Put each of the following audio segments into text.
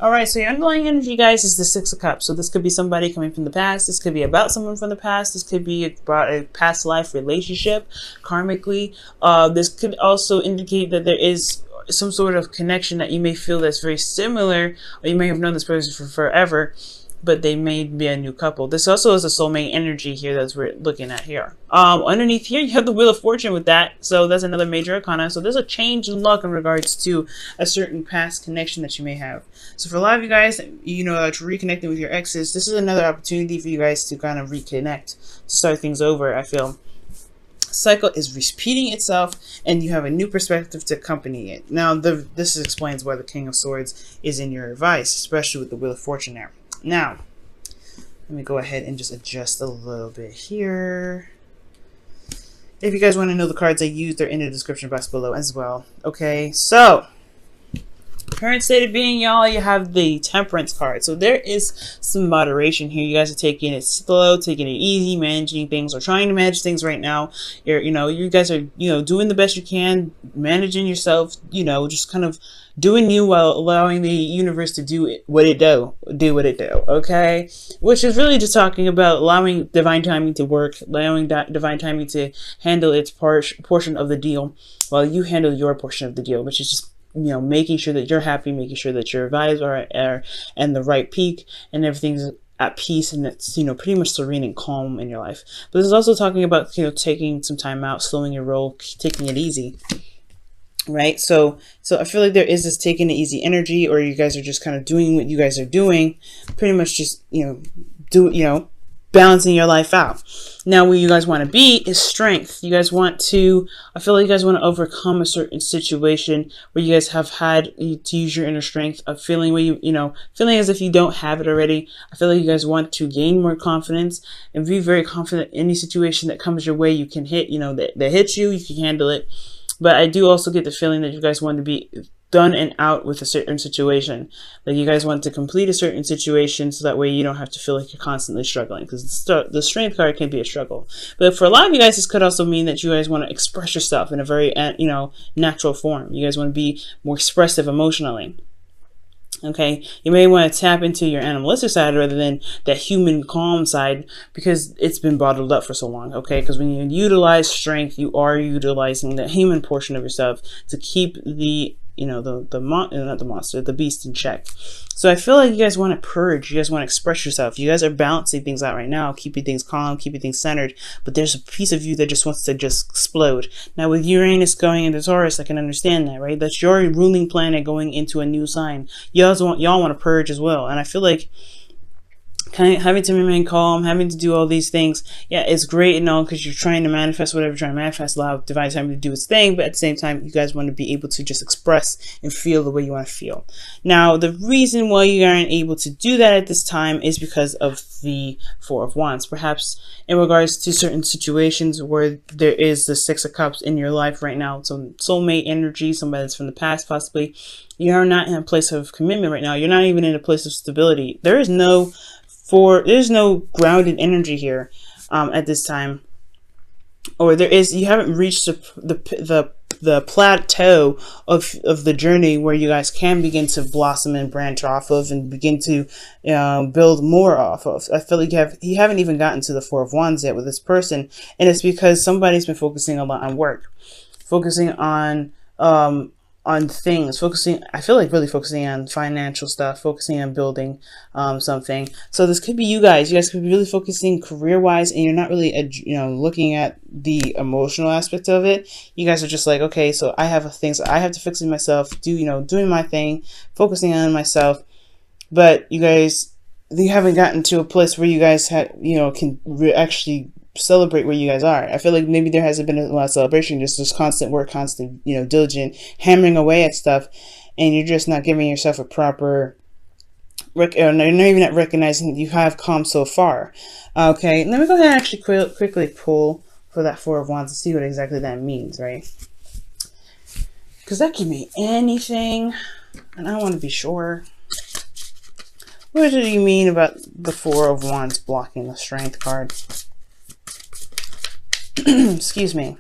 All right, so your underlying energy, guys, is the Six of Cups. So this could be somebody coming from the past. This could be about someone from the past. This could be about a past life relationship, karmically. This could also indicate that there is some sort of connection that you may feel that's very similar, or you may have known this person for forever, but they may be a new couple. This also is a soulmate energy here that we're looking at here. Underneath here, you have the Wheel of Fortune with that. So that's another major arcana. So there's a change in luck in regards to a certain past connection that you may have. So for a lot of you guys, you know, that you're reconnecting with your exes, this is another opportunity for you guys to kind of reconnect, to start things over, I feel. Cycle is repeating itself, and you have a new perspective to accompany it. Now, this explains why the King of Swords is in your advice, especially with the Wheel of Fortune there. Now, let me go ahead and just adjust a little bit here. If you guys want to know the cards I used, they're in the description box below as well. Okay, so current state of being, y'all, you have the Temperance card. So there is some moderation here. You guys are taking it slow, taking it easy, managing things, or trying to manage things right now. You guys are, doing the best you can, managing yourself, just kind of doing you while allowing the universe to do what it do, okay? Which is really just talking about allowing divine timing to work, allowing that divine timing to handle its portion of the deal while you handle your portion of the deal, which is just making sure that you're happy, making sure that your vibes are and the right peak, and everything's at peace, and it's pretty much serene and calm in your life. But this is also talking about taking some time out, slowing your roll, taking it easy, right? So I feel like there is this taking it easy energy, or you guys are just kind of doing what you guys are doing, pretty much just balancing your life out. Now, where you guys want to be is strength. I feel like you guys want to overcome a certain situation where you guys have had to use your inner strength of feeling where feeling as if you don't have it already. I feel like you guys want to gain more confidence and be very confident in any situation that comes your way. You can hit, that hits you, you can handle it. But I do also get the feeling that you guys want to be done and out with a certain situation. Like you guys want to complete a certain situation so that way you don't have to feel like you're constantly struggling, because the strength card can be a struggle. But for a lot of you guys, this could also mean that you guys want to express yourself in a very natural form. You guys want to be more expressive emotionally. Okay, you may want to tap into your animalistic side rather than that human calm side, because it's been bottled up for so long. Okay, because when you utilize strength, you are utilizing the human portion of yourself to keep the the beast in check. So I feel like you guys want to purge, you guys want to express yourself, you guys are balancing things out right now, keeping things calm, keeping things centered, but there's a piece of you that just wants to just explode. Now with Uranus going into Taurus, I can understand that, right? That's your ruling planet going into a new sign. Y'all want to purge as well, and I feel like kind of having to remain calm, having to do all these things, yeah, it's great and all, because you're trying to manifest whatever you're trying to manifest, allow divine timing to do its thing, but at the same time, you guys want to be able to just express and feel the way you want to feel. Now, the reason why you aren't able to do that at this time is because of the Four of Wands. Perhaps in regards to certain situations where there is the Six of Cups in your life right now, some soulmate energy, somebody that's from the past possibly, you are not in a place of commitment right now. You're not even in a place of stability. There's no grounded energy here at this time, or you haven't reached the plateau of the journey where you guys can begin to blossom and branch off of and begin to build more off of. I feel like you haven't even gotten to the Four of Wands yet with this person, and it's because somebody's been focusing a lot on work, focusing on things, I feel like really focusing on financial stuff, focusing on building something. So this could be you guys could be really focusing career-wise, and you're not really looking at the emotional aspect of it. You guys are just like, okay, so I have things I have to fix in myself, doing my thing, focusing on myself. But you haven't gotten to a place where you guys can actually celebrate where you guys are. I feel like maybe there hasn't been a lot of celebration, just constant work, constant diligent hammering away at stuff, and you're just not giving yourself a proper you're not even recognizing that you have come so far. Okay, let me go ahead and actually quickly pull for that Four of Wands to see what exactly that means, right? Because that could mean anything, and I want to be sure. What do you mean about the Four of Wands blocking the Strength card? Excuse me.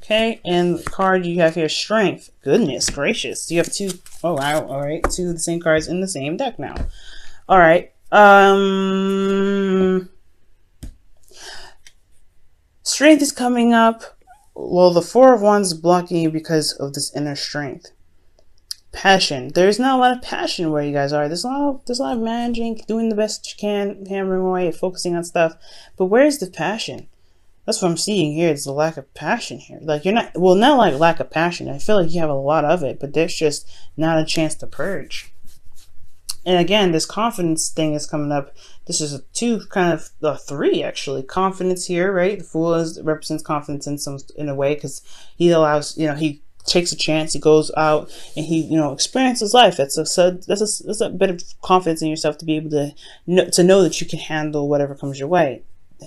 Okay, and the card you have here, Strength. Goodness gracious. You have two. Oh, wow. All right. Two of the same cards in the same deck now. All right. Strength is coming up. Well, the Four of Wands is blocking you because of this inner strength. Passion. There's not a lot of passion where you guys are. There's a lot of managing, doing the best you can, hammering away, focusing on stuff. But where's the passion? That's what I'm seeing here. It's the lack of passion here. Like you're not, well, not like lack of passion. I feel like you have a lot of it, but there's just not a chance to purge. And again, this confidence thing is coming up. This is a two, kind of a three actually. Confidence here, right? The Fool represents confidence in a way, because he allows, he takes a chance. He goes out and he, experiences life. That's a bit of confidence in yourself to be able to know that you can handle whatever comes your way.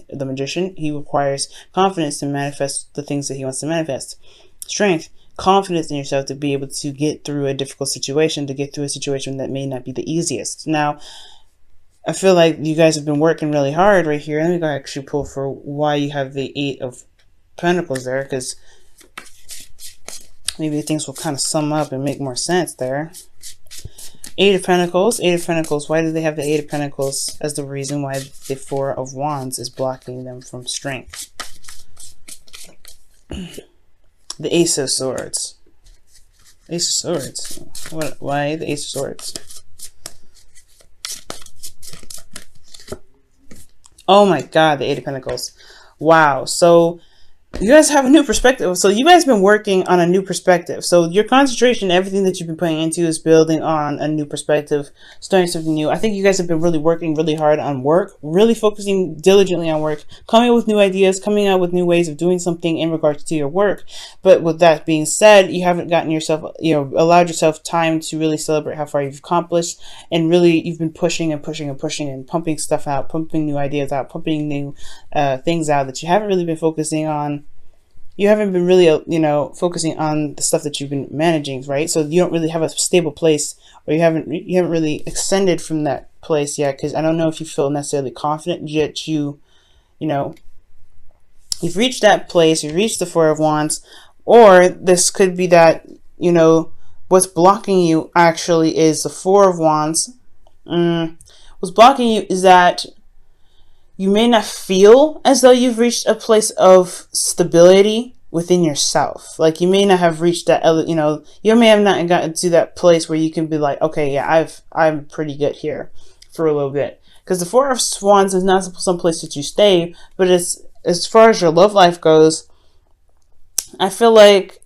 The Magician, he requires confidence to manifest the things that he wants to manifest. Strength, confidence in yourself to be able to get through a difficult situation, to get through a situation that may not be the easiest. Now, I feel like you guys have been working really hard right here. Let me go actually pull for why you have the Eight of Pentacles there, because maybe things will kind of sum up and make more sense there. Eight of Pentacles. Eight of Pentacles. Why do they have the Eight of Pentacles as the reason why the Four of Wands is blocking them from strength? The Ace of Swords. Ace of Swords. Why the Ace of Swords? Oh my God, the Eight of Pentacles. Wow. So you guys have a new perspective. So you guys have been working on a new perspective. So your concentration, everything that you've been putting into is building on a new perspective, starting something new. I think you guys have been really working really hard on work, really focusing diligently on work, coming up with new ideas, coming out with new ways of doing something in regards to your work. But with that being said, you haven't gotten yourself, allowed yourself time to really celebrate how far you've accomplished. And really, you've been pushing and pushing and pushing and pumping stuff out, pumping new ideas out, pumping new things out that you haven't really been focusing on. You haven't been really, focusing on the stuff that you've been managing, right? So you don't really have a stable place, or you haven't really extended from that place yet. Because I don't know if you feel necessarily confident yet. You've reached that place. You've reached the Four of Wands, or this could be that what's blocking you actually is the Four of Wands. What's blocking you is that you may not feel as though you've reached a place of stability within yourself. Like you may not have reached that, you may have not gotten to that place where you can be like, okay, yeah, I'm pretty good here for a little bit. Because the Four of Wands is not some place that you stay, but it's, as far as your love life goes, I feel like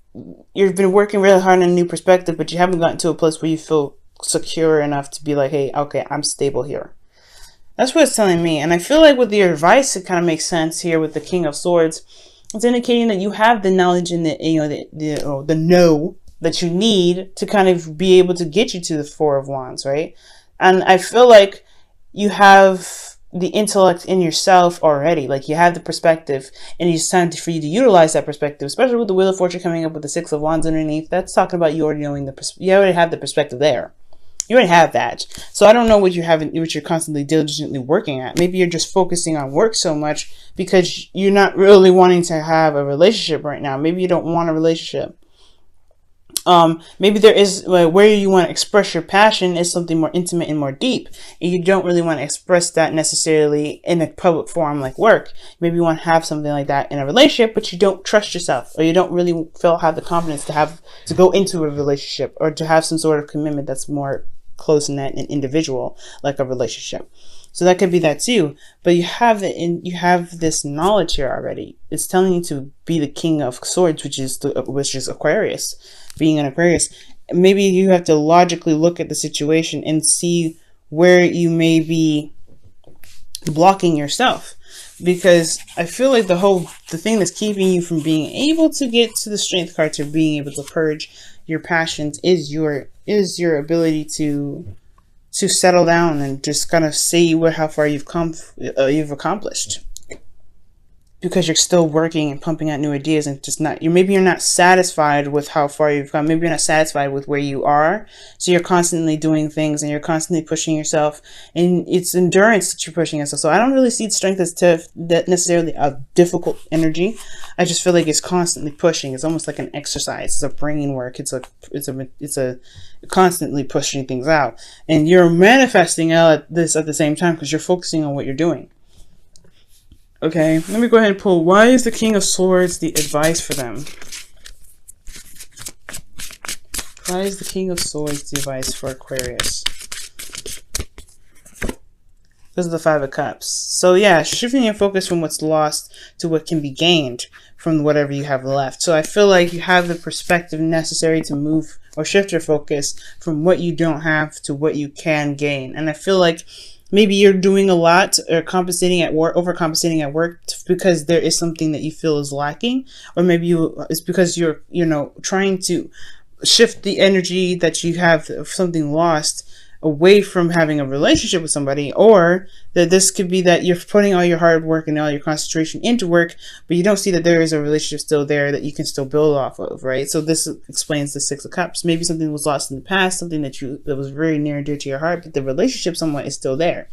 you've been working really hard on a new perspective, but you haven't gotten to a place where you feel secure enough to be like, hey, okay, I'm stable here. That's what it's telling me. And I feel like with your advice, it kind of makes sense here with the King of Swords. It's indicating that you have the knowledge and the know that you need to kind of be able to get you to the Four of Wands, right? And I feel like you have the intellect in yourself already. Like you have the perspective, and it's time for you to utilize that perspective, especially with the Wheel of Fortune coming up with the Six of Wands underneath. That's talking about you already knowing you already have the perspective there. You already have that. So I don't know what you're constantly diligently working at. Maybe you're just focusing on work so much because you're not really wanting to have a relationship right now. Maybe you don't want a relationship. Maybe there is where you want to express your passion is something more intimate and more deep, and you don't really want to express that necessarily in a public forum like work. Maybe you want to have something like that in a relationship, but you don't trust yourself, or you don't really have the confidence to go into a relationship, or to have some sort of commitment that's more close knit and individual, like a relationship. So that could be that too. But you have this knowledge here already. It's telling you to be the King of Swords, which is Aquarius. Being an Aquarius, maybe you have to logically look at the situation and see where you may be blocking yourself. Because I feel like the thing that's keeping you from being able to get to the Strength card, to being able to purge your passions, is your ability to settle down and just kind of see how far you've come, you've accomplished. because you're still working and pumping out new ideas, and just not, you're not satisfied with how far you've come. Maybe you're not satisfied with where you are. So you're constantly doing things and you're constantly pushing yourself, and it's endurance that you're pushing yourself. So I don't really see strength as that necessarily a difficult energy. I just feel like it's constantly pushing. It's almost like an exercise. It's a brain work. It's a constantly pushing things out, and you're manifesting out this at the same time because you're focusing on what you're doing. Okay, let me go ahead and pull. Why is the King of Swords the advice for them? Why is the King of Swords the advice for Aquarius? Because of the Five of Cups. So yeah, shifting your focus from what's lost to what can be gained from whatever you have left. So I feel like you have the perspective necessary to move or shift your focus from what you don't have to what you can gain. And I feel like maybe you're doing a lot or compensating at work, overcompensating at work because there is something that you feel is lacking, or maybe it's because you're, trying to shift the energy that you have of something lost away from having a relationship with somebody, or that this could be that you're putting all your hard work and all your concentration into work, but you don't see that there is a relationship still there that you can still build off of, right? So this explains the Six of Cups. Maybe something was lost in the past, something that was very near and dear to your heart, but the relationship somewhat is still there.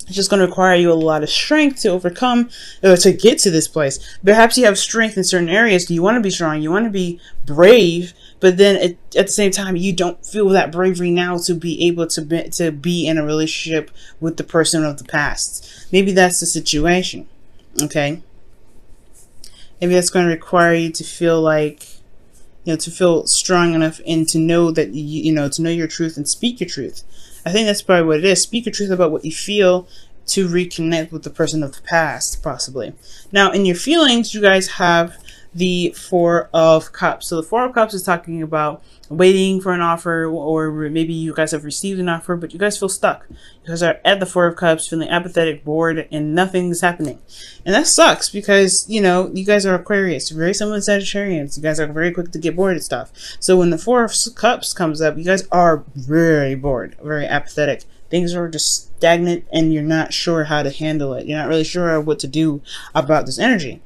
It's just going to require you a lot of strength to overcome or to get to this place. Perhaps you have strength in certain areas. You want to be strong. You want to be brave. But then at the same time, you don't feel that bravery now to be able to be in a relationship with the person of the past. Maybe that's the situation. Okay. Maybe that's going to require you to feel like, to feel strong enough and to know that, to know your truth and speak your truth. I think that's probably what it is. Speak your truth about what you feel to reconnect with the person of the past, possibly. Now, in your feelings, you guys have the Four of Cups. So the Four of Cups is talking about waiting for an offer, or maybe you guys have received an offer, but you guys feel stuck. You guys are at the Four of Cups, feeling apathetic, bored, and nothing's happening. And that sucks because, you guys are Aquarius, very similar to Sagittarians. You guys are very quick to get bored and stuff. So when the Four of Cups comes up, you guys are very bored, very apathetic. Things are just stagnant and you're not sure how to handle it. You're not really sure what to do about this energy.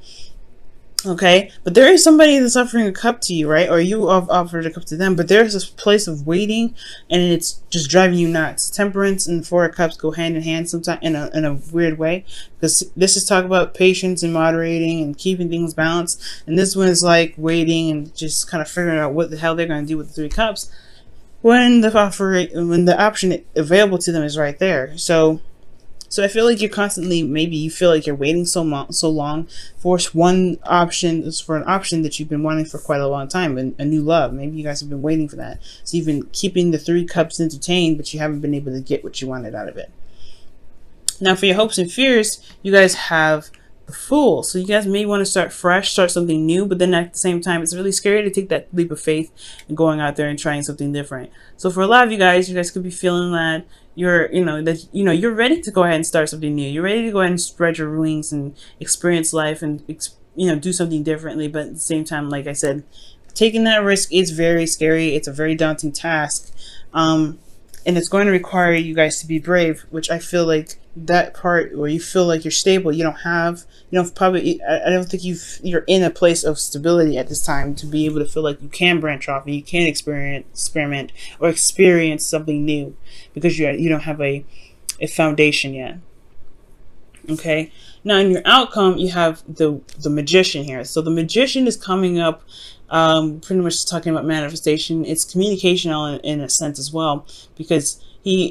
Okay, but there is somebody that's offering a cup to you, right? Or you have offered a cup to them, but there's this place of waiting and it's just driving you nuts. Temperance and Four of Cups go hand in hand sometimes in a weird way, because this is talk about patience and moderating and keeping things balanced, and this one is like waiting and just kind of figuring out what the hell they're going to do with the Three Cups when the option available to them is right there. So I feel like you're constantly, maybe you feel like you're waiting so long for an option that you've been wanting for quite a long time, a new love. Maybe you guys have been waiting for that. So you've been keeping the Three Cups entertained, but you haven't been able to get what you wanted out of it. Now for your hopes and fears, you guys have the Fool. So you guys may want to start fresh, start something new, but then at the same time, it's really scary to take that leap of faith and going out there and trying something different. So for a lot of you guys could be feeling that you're ready to go ahead and start something new. You're ready to go ahead and spread your wings and experience life and do something differently. But at the same time, like I said, taking that risk is very scary. It's a very daunting task, and it's going to require you guys to be brave. Which I feel like that part where you feel like you're stable, I don't think you're in a place of stability at this time to be able to feel like you can branch off and you can experiment or experience something new, because you don't have a foundation yet. Okay, now in your outcome you have the Magician here. So the Magician is coming up, pretty much talking about manifestation. It's communication in a sense as well, because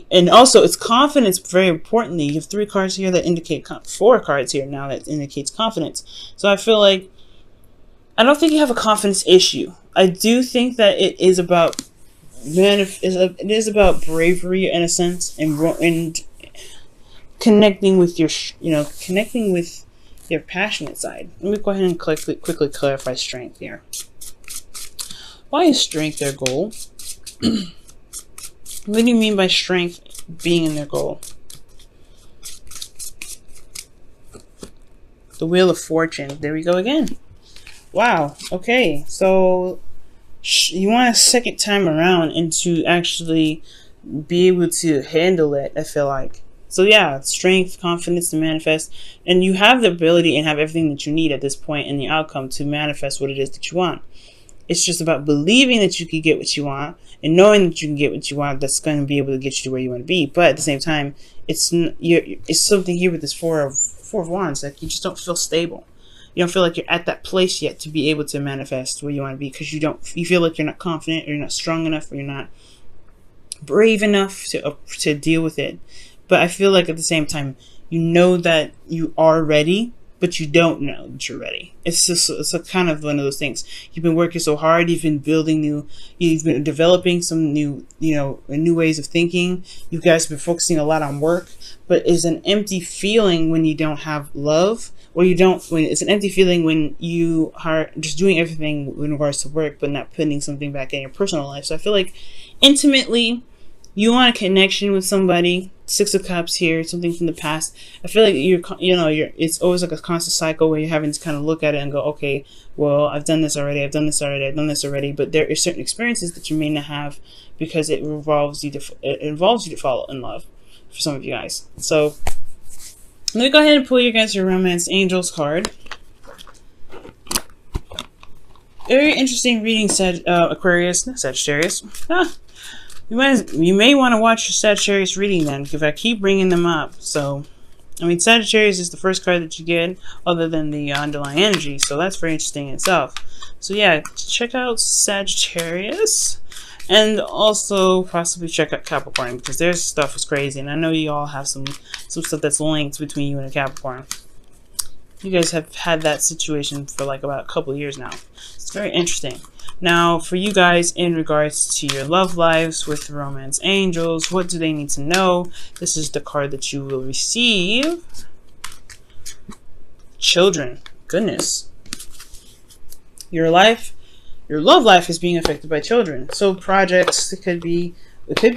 and also it's confidence. Very importantly, you have 3 cards here that indicate 4 cards here now that indicates confidence. So I feel like I don't think you have a confidence issue. I do think that it is about bravery in a sense, and connecting with your passionate side. Let me go ahead and quickly clarify strength here. Why is strength their goal? What do you mean by strength being in their goal? The Wheel of Fortune. There we go again. Wow. Okay. So you want a second time around and to actually be able to handle it, I feel like. So yeah, strength, confidence to manifest, and you have the ability and have everything that you need at this point in the outcome to manifest what it is that you want. It's just about believing that you can get what you want and knowing that you can get what you want. That's going to be able to get you to where you want to be. But at the same time, it's something here with this four of wands, like you just don't feel stable. You don't feel like you're at that place yet to be able to manifest where you want to be, because you feel like you're not confident, or you're not strong enough, or you're not brave enough to deal with it. But I feel like at the same time, you know that you are ready, but you don't know that you're ready. It's a kind of one of those things. You've been working so hard. You've been you've been developing some new ways of thinking. You guys have been focusing a lot on work, but it's an empty feeling when you don't have love, or it's an empty feeling when you are just doing everything in regards to work, but not putting something back in your personal life. So I feel like intimately, you want a connection with somebody. Six of Cups here, something from the past. I feel like it's always like a constant cycle where you're having to kind of look at it and go, okay, well, I've done this already, but there are certain experiences that you may not have, because it involves you to fall in love for some of you guys. So let me go ahead and pull you guys your Romance Angels card. Very interesting reading, Aquarius, not Sagittarius. You may want to watch your Sagittarius reading then, because I keep bringing them up. So, I mean, Sagittarius is the first card that you get, other than the underlying energy. So that's very interesting in itself. So yeah, check out Sagittarius, and also possibly check out Capricorn, because their stuff is crazy, and I know you all have some stuff that's linked between you and a Capricorn. You guys have had that situation for like about a couple of years now. It's very interesting. Now, for you guys, in regards to your love lives with Romance Angels, what do they need to know? This is the card that you will receive. Children. Goodness. Your love life is being affected by children. So projects, it could be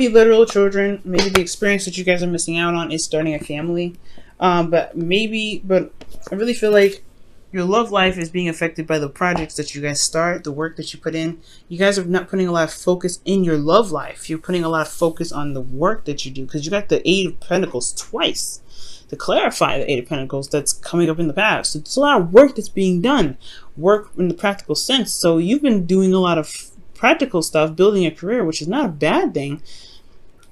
literal children. Maybe the experience that you guys are missing out on is starting a family. But I really feel like your love life is being affected by the projects that you guys start, the work that you put in. You guys are not putting a lot of focus in your love life. You're putting a lot of focus on the work that you do, because you got the Eight of Pentacles twice to clarify the Eight of Pentacles that's coming up in the past. So there's a lot of work that's being done, work in the practical sense. So you've been doing a lot of practical stuff, building a career, which is not a bad thing.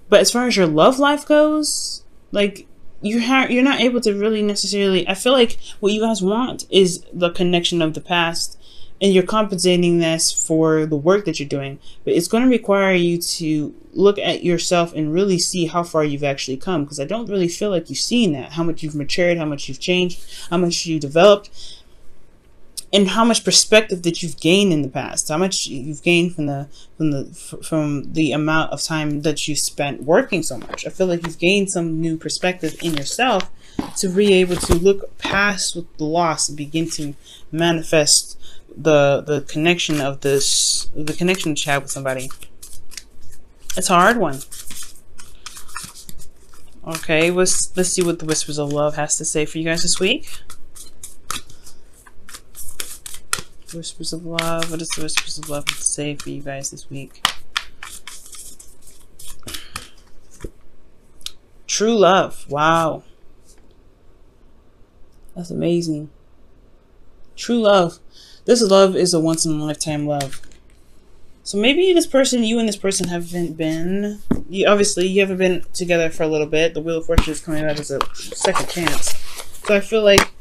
But as far as your love life goes, like, you're not able to really necessarily, I feel like what you guys want is the connection of the past, and you're compensating this for the work that you're doing. But it's going to require you to look at yourself and really see how far you've actually come, because I don't really feel like you've seen that, how much you've matured, how much you've changed, how much you developed, and how much perspective that you've gained in the past, how much you've gained from the amount of time that you spent working so much. I feel like you've gained some new perspective in yourself to be able to look past the loss and begin to manifest the connection of the connection that you have with somebody. It's a hard one. Okay, let's see what the Whispers of Love has to say for you guys this week. Whispers of Love. What does the Whispers of Love have to say for you guys this week? True love. Wow. That's amazing. True love. This love is a once-in-a-lifetime love. So maybe this person, you and this person haven't been... obviously, you haven't been together for a little bit. The Wheel of Fortune is coming out as a second chance. So I feel like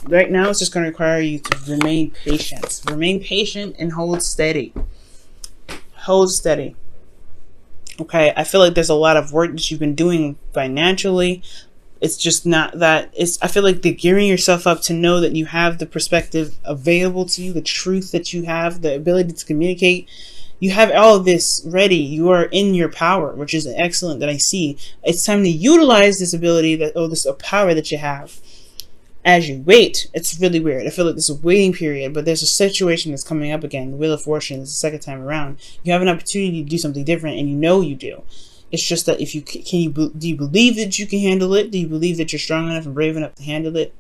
right now, it's just going to require you to remain patient. Remain patient and hold steady. Hold steady. Okay, I feel like there's a lot of work that you've been doing financially. It's just not that. I feel like they're gearing yourself up to know that you have the perspective available to you, the truth that you have, the ability to communicate. You have all of this ready. You are in your power, which is excellent that I see. It's time to utilize this ability, this power that you have. As you wait, it's really weird. I feel like there's a waiting period, but there's a situation that's coming up again. The Wheel of Fortune is the second time around. You have an opportunity to do something different, and you know you do. It's just that if you do you believe that you can handle it? Do you believe that you're strong enough and brave enough to handle it?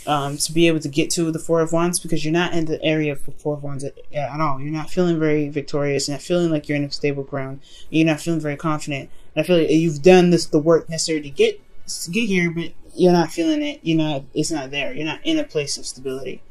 To be able to get to the Four of Wands, because you're not in the area of Four of Wands at all. You're not feeling very victorious. You're not feeling like you're in a stable ground. You're not feeling very confident. And I feel like you've done the work necessary to get get here, but you're not feeling it. It's not there. You're not in a place of stability.